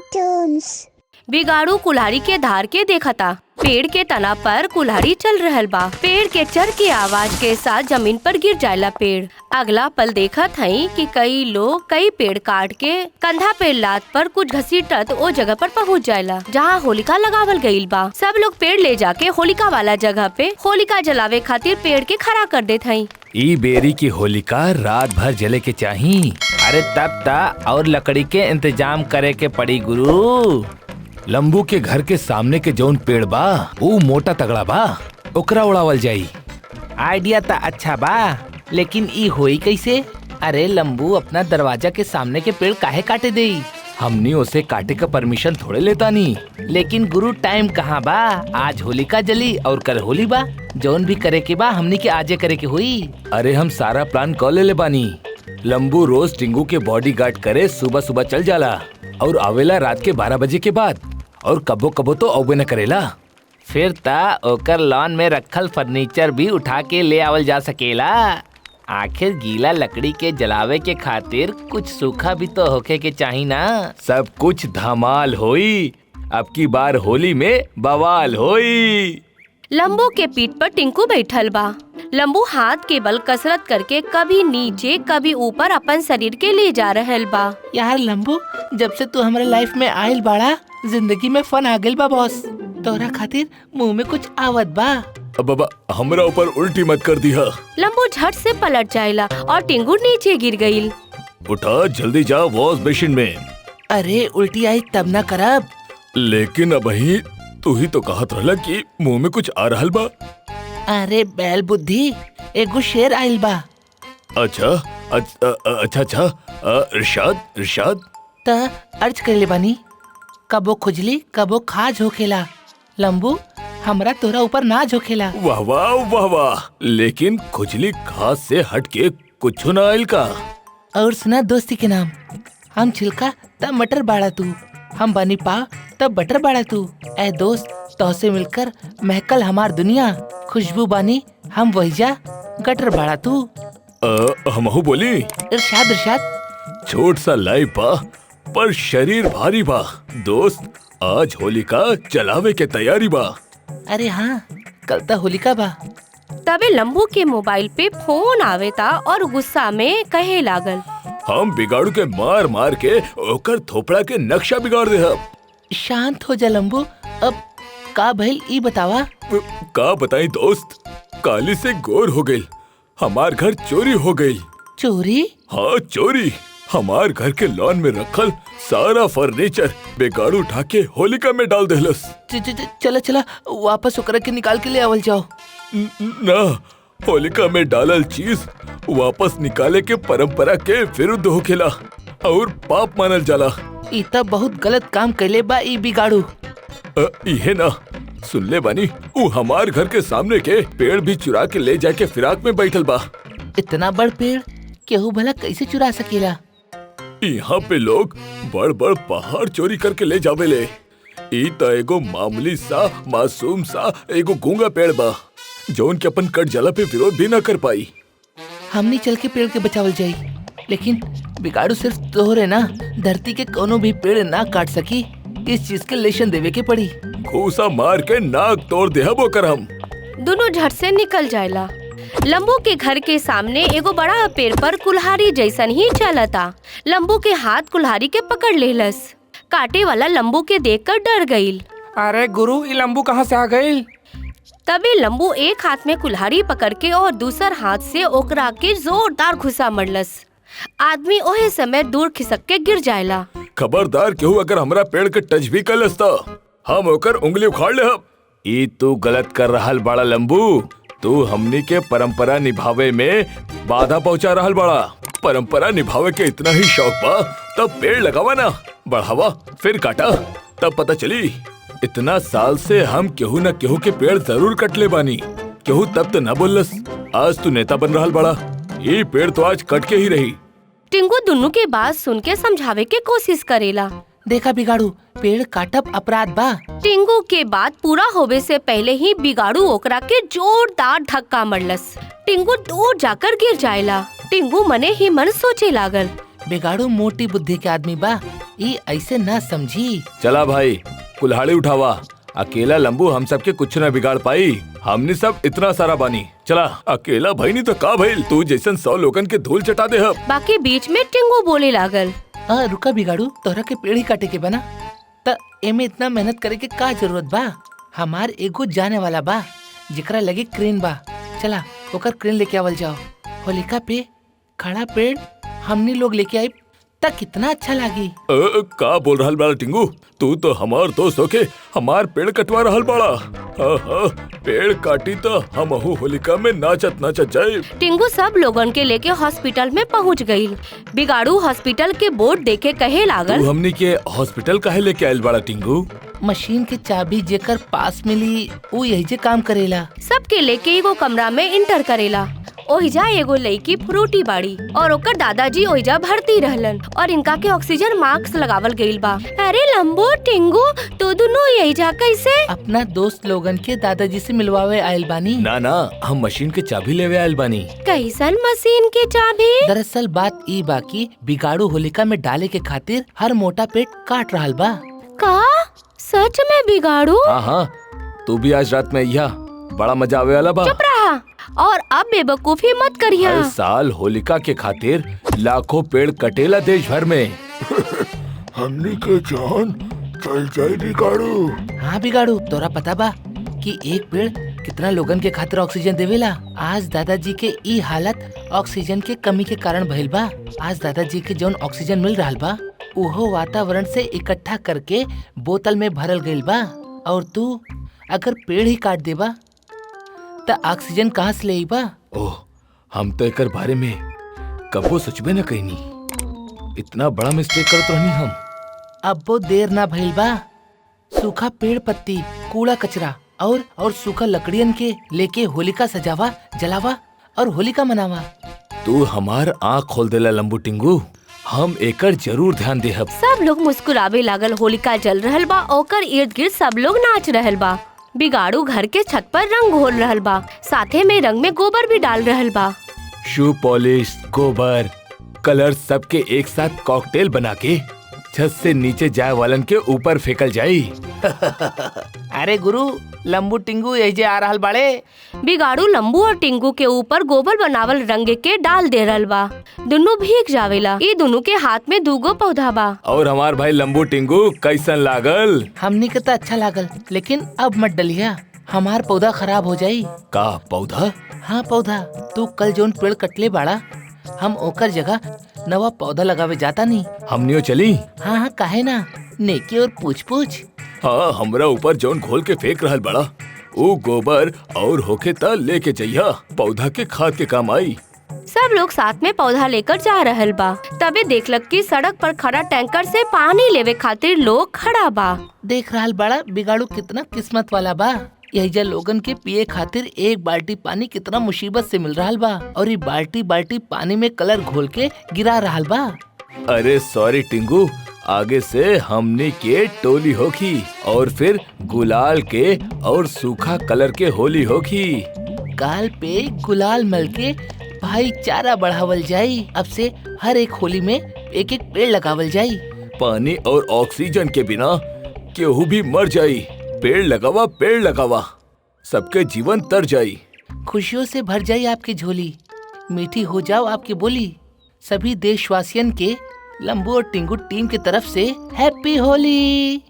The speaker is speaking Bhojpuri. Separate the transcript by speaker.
Speaker 1: cartoons.
Speaker 2: बिगाड़ू कुल्हाड़ी के धार के देखता। पेड़ के तना पर कुल्हाड़ी चल रहल बा। पेड़ के चर की आवाज के साथ जमीन पर गिर जायला पेड़। अगला पल देखत हई कि कई लोग कई पेड़ काट के कंधा पे लाद पर कुछ घसीटत ओ जगह पर पहुंच जायला जहाँ होलिका लगावल गईल बा। सब लोग पेड़ ले जाके होलिका वाला जगह पे होलिका जलावे खातिर पेड़ के खड़ा कर देत हई।
Speaker 3: ई बेरी की होलिका रात भर जले के चाही। अरे तब ता और लकड़ी के इंतजाम करे के पड़ी गुरु। लंबू के घर के सामने के जौन पेड़ बा वो मोटा तगड़ा बा, ओकरा उड़ावल जाई।
Speaker 4: आइडिया ता अच्छा बा, लेकिन ई होई कैसे? अरे लंबू अपना दरवाजा के सामने के पेड़ काहे काटे देई?
Speaker 3: हमनी उसे काटे का परमिशन थोड़े लेता नी।
Speaker 4: लेकिन गुरु टाइम कहाँ बा? आज होलिका जली और कल होली बा। जौन भी करे के बा हमनी के आजे करे के हुई।
Speaker 3: अरे हम सारा प्लान कर ले बानी। लंबू रोज टिंगू के बॉडीगार्ड करे सुबह सुबह चल जाला और आवेला रात के 12 बजे के बाद, और कबो कबो तो अवे न करेला।
Speaker 4: फिर ता ओकर लॉन में रखल फर्नीचर भी उठा के ले आवल जा सकेला। आखिर गीला लकड़ी के जलावे के खातिर कुछ सूखा भी तो होके के चाही ना।
Speaker 3: सब कुछ धमाल होई। अब की बार होली में बवाल होई।
Speaker 2: लंबू के पीठ पर टिंकू बैठल बा। लंबू हाथ के बल कसरत करके कभी नीचे कभी ऊपर अपन शरीर के ले जा रहल बा।
Speaker 4: यार लंबू, जब से तू हमारे लाइफ में आयल बाड़ा जिंदगी में फन आ गइल बा बॉस। तोरा खातिर मुंह में कुछ आवत बा।
Speaker 3: अब हमरा ऊपर उल्टी मत कर दिया।
Speaker 2: लंबू झट से पलट जायला और टिंगू नीचे गिर गईल।
Speaker 3: उठा जल्दी जा वॉश बेसिन में।
Speaker 4: अरे उल्टी आई तब ना करब।
Speaker 3: लेकिन अबही तू ही तो कहत रहला कि मुंह में कुछ आ रहल बा।
Speaker 4: अरे बैल बुद्धि, एगो शेर आइल बा।
Speaker 3: अच्छा इरशाद
Speaker 4: त अर्ज कर ले बानी। कबो खुजली कबो खाज होखेला। लंबू, हमरा तोरा ऊपर नाज होखेला।
Speaker 3: वाह वाह वाह वाह। लेकिन खुजली खास से हट के कुछ ना आइल का।
Speaker 4: और सुना दोस्ती के नाम। हम छिलका तब मटर बाड़ा तू, हम बनी पाव तब बटर बाड़ा तू। ए दोस्त, तो से मिलकर महकल हमार दुनिया। खुशबू बानी हम वहीजा, गटर बाड़ा तू।
Speaker 3: हमहू बोली।
Speaker 4: इरशाद।
Speaker 3: छोट सा लाइफ बा पर शरीर भारी बा। दोस्त, आज होलिका जलावे के तैयारी बा।
Speaker 4: अरे हाँ, कल तो होलिका बा।
Speaker 2: तबे लंबू के मोबाइल पे फोन आवेता और गुस्सा में कहे लागल,
Speaker 3: हम बिगाड़ू के मार मार के ओकर थोपड़ा के नक्शा बिगाड़ दे।
Speaker 4: शांत हो जा लंबू। अब का भइल ई बतावा।
Speaker 3: का बताई दोस्त, काली से गोर हो गई। हमार घर चोरी हो गई।
Speaker 4: चोरी?
Speaker 3: हाँ चोरी। हमार घर के लॉन में रखल सारा फर्नीचर बेगाड़ू उठा के होलिका में डाल देलस।
Speaker 4: चला वापस ओकरा के निकाल के ले आवल जाओ।
Speaker 3: ना, होलिका में डालल चीज वापस निकाले के परंपरा के विरुद्ध होखेला और पाप मानल जाला।
Speaker 4: ई त बहुत गलत काम कैले बा ई बिगाड़ू।
Speaker 3: इहे ना सुन ले बानी, ऊ हमार घर के सामने के पेड़ भी चुरा के ले जाके फिराक में बैठल बा।
Speaker 4: इतना बड़ पेड़ केहू भला कैसे चुरा सकेला?
Speaker 3: यहाँ पे लोग बड़ बड़ पहाड़ चोरी करके ले जावेले। ई त एगो मामूली सा मासूम सा एगो गूंगा पेड़ बा जौन के अपन कट जला पे विरोध भी न कर पाई।
Speaker 4: हमनी चल के पेड़ के बचावल जाई, लेकिन बिगाड़ू सिर्फ तोहरे ना, धरती के कोनो भी पेड़ ना काट सकी। इस चीज के लेशन देवे के पड़ी।
Speaker 3: घूसा मार के नाक तोड़ दे वो कर हम।
Speaker 2: दोनों झट से निकल जायला। लंबू के घर के सामने एगो बड़ा पेड़ पर कुल्हाड़ी जैसन ही चलता। लंबू के हाथ कुल्हाड़ी के पकड़ लेलस। काटे वाला लंबू के देखकर डर गईल।
Speaker 5: अरे गुरु, ये लंबू कहाँ से आ गई?
Speaker 2: तबे लंबू एक हाथ में कुल्हाड़ी पकड़ के और दूसर हाथ से ओकरा के जोरदार घुसा मरलस। आदमी ओहे समय दूर खिसक के गिर जायला।
Speaker 3: खबरदार केहू अगर हमरा पेड़ के टच भी कर लसता, हम ओकर उंगली उखाड़ ले। ई तू गलत कर रहल बड़ा लंबू। तू हमनी के परंपरा निभावे में बाधा पहुंचा रहल बड़ा। परंपरा निभावे के इतना ही शौक बा तब पेड़ लगावा ना, बढ़ावा फिर काटा, तब पता चली। इतना साल से हम केहू न केहू के पेड़ जरूर कट ले बानी। केहू तब तो न बोलस। आज तू नेता बन रहल बड़ा। ये पेड़ तो आज कट के ही रही।
Speaker 2: टिंगू दुनू के बात सुन के समझावे के कोशिश करेला।
Speaker 4: देखा बिगाड़ू, पेड़ काटब अपराध बा।
Speaker 2: टिंगू के बात पूरा होवे से पहले ही बिगाड़ू ओकरा के जोरदार धक्का मरलस। टिंगू दूर जाकर गिर जायला। टिंगू मने ही मन सोचे लागल,
Speaker 4: बिगाड़ू मोटी बुद्धि के आदमी बा। ये ऐसे ना समझी।
Speaker 3: चला भाई, कुल्हाड़ी उठावा। अकेला लंबू हम सबके कुछ न बिगाड़ पाई। हमने सब इतना सारा बानी। चला, अकेला भाई नहीं तो का भाई, तू जैसन 100 लोगन के धूल चटा दे हम।
Speaker 2: बाकी बीच में टिंगू बोले लागल,
Speaker 4: रुका बिगाड़ू, तोहरा के पेड़ ही काटे के बना त एमे इतना मेहनत करे के का जरूरत बा। हमार एगो जाने वाला बा जेकरा लगे क्रेन बा। चला ओकर क्रेन लेके आवल जाओ। होलिका पे खड़ा पेड़ हमनी लोग लेके आई त कितना अच्छा लागी।
Speaker 3: का बोल रहल बड़ा टिंगू, तू तो हमार दोस्त होके हमार पेड़ कटवा रहल बड़ा। पेड़ काटी तो हमहू होलिका में नाचत नाचत जाए।
Speaker 2: टिंगू सब लोगन के लेके हॉस्पिटल में पहुंच गई। बिगाड़ू हॉस्पिटल के बोर्ड देखे कहे लागल,
Speaker 3: तू हमनी के हॉस्पिटल काहे लेके आयल बड़ा टिंगू?
Speaker 4: मशीन के चाबी जेकर पास मिली वो यही जे काम करेला।
Speaker 2: सबके लेके एगो कमरा में इंटर करेला। ओहिजा एगो लड़की फ्रूटी बाड़ी और ओकर दादाजी ओहिजा भर्ती रहलन और इनका के ऑक्सीजन मास्क लगावल गइल बा। अरे लंबू टिंगू तो दोनों यहिजा कैसे?
Speaker 4: अपना दोस्त लोगन के दादाजी से मिलवावे आयल बानी।
Speaker 3: ना ना, हम मशीन के चाबी लेवे आयल बानी।
Speaker 2: कैसन मशीन के चाबी?
Speaker 4: दरअसल बात ई बा कि बिगाड़ू होलिका में डाले के खातिर हर मोटा पेट काट रहल बा।
Speaker 2: का सच में बिगाड़ू?
Speaker 3: हाँ, तू भी आज रात में यहाँ, बड़ा मजा आवे वाला बा।
Speaker 2: चुप रहा और अब बेवकूफी मत करिया।
Speaker 3: हर साल होलिका के खातिर लाखों पेड़ कटेला देश भर में।
Speaker 1: हमनी के जान चल जाए बिगाड़ू।
Speaker 4: हाँ बिगाड़ू, तोरा पता बा कि एक पेड़ कितना लोगन के खातिर ऑक्सीजन देवेला। आज दादाजी के ई हालत ऑक्सीजन के कमी के कारण भइल बा। आज दादाजी के जौन ऑक्सीजन मिल रहल बा उहो वातावरण से इकट्ठा करके बोतल में भरल गइल बा। और तू अगर पेड़ ही काट देबा त ऑक्सीजन कहाँ से लेई बा?
Speaker 3: ओह, हम तो एकर बारे में कबो सोचबे न कईनी। इतना बड़ा मिस्टेक करत रहनी हम।
Speaker 4: अब वो देर ना भइल बा। सूखा पेड़ पत्ती, कूड़ा कचरा और सूखा लकड़ियन के लेके होलिका सजावा, जलावा और होलिका मनावा।
Speaker 3: तू हमार आँख खोल देला लंबू टिंगू, हम एकर जरूर ध्यान देहब।
Speaker 2: सब लोग मुस्कुरावे लागल। होलिका जल रहल बा, ओकर इर्द गिर्द सब लोग नाच रहल बा। बिगाड़ू घर के छत पर रंग घोल रहल बा, साथे में रंग में गोबर भी डाल रहल बा।
Speaker 3: शू पॉलिश, गोबर, कलर सबके एक साथ कॉकटेल बना के छत से नीचे जाए वालन के ऊपर फेंकल जाई।
Speaker 4: अरे गुरु, लंबू टिंगू यही जे आ रहल बाड़े।
Speaker 2: बिगाड़ू लंबू और टिंगू के ऊपर गोबर बनावल रंग के डाल दे रहल बा। दोनों भीग जावेला। ये दोनों के हाथ में दूगो पौधा बा।
Speaker 3: और हमार भाई लंबू टिंगू कैसन लागल?
Speaker 4: हमनी के तो अच्छा लागल, लेकिन अब मत डलिया, हमार पौधा खराब हो जाई।
Speaker 3: का पौधा?
Speaker 4: हाँ पौधा, तू कल जोन पेड़ कटले बाड़ा हम ओकर जगह नवा पौधा लगावे जाता नहीं।
Speaker 3: हमनियो चली?
Speaker 4: हाँ काहे ना, नेकी और पूछ पूछ।
Speaker 3: हाँ, हमरा ऊपर जौन घोल के फेंक रहल बड़ा वो गोबर और होके ता लेके जइया, पौधा के खाद के काम आई।
Speaker 2: सब लोग साथ में पौधा लेकर जा रहल बा। तबे देखलक कि सड़क पर खड़ा टैंकर से पानी लेवे खातिर लोग खड़ा बा।
Speaker 4: देख रहल बड़ा बिगाड़ू कितना किस्मत वाला बा। यही जा लोगन के पिए खातिर एक बाल्टी पानी कितना मुसीबत से मिल रहा बा और ये बाल्टी बाल्टी पानी में कलर घोल के गिरा रहा बा।
Speaker 3: अरे सॉरी टिंगू, आगे से हमने के टोली होगी और फिर गुलाल के और सूखा कलर के होली होगी।
Speaker 4: गाल पे गुलाल मल के भाईचारा बढ़ावल जाई। अब से हर एक होली में एक एक पेड़ लगावल जाई।
Speaker 3: पानी और ऑक्सीजन के बिना केहू भी मर जाई। पेड़ लगावा, पेड़ लगावा, सबके जीवन तर जाई।
Speaker 4: खुशियों से भर जाई आपकी झोली, मीठी हो जाओ आपकी बोली। सभी देशवासियन के लंबू और टिंगू टीम की तरफ से हैप्पी होली।